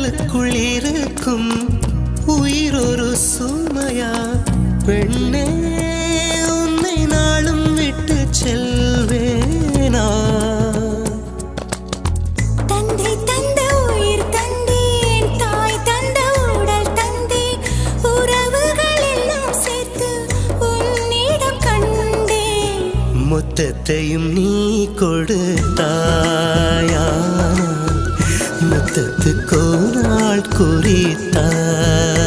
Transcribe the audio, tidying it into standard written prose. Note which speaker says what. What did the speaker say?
Speaker 1: உடலுக்குள் இருக்கும் உயிர் ஒரு சுமையா பெண்ணே உன்னை நாளும் விட்டு செல்வேனா
Speaker 2: தந்தை தந்த உயிர் தந்தேன் தாய் தந்த உடல் தந்தேன் உறவுகள் எல்லாம் சேர்த்து உன்னிடம் கண்டேன்
Speaker 1: மொத்தத்தையும் நீ கொடுத்தாயா முத்தத்துக்கு ஒரு நாள் குறித்தாய்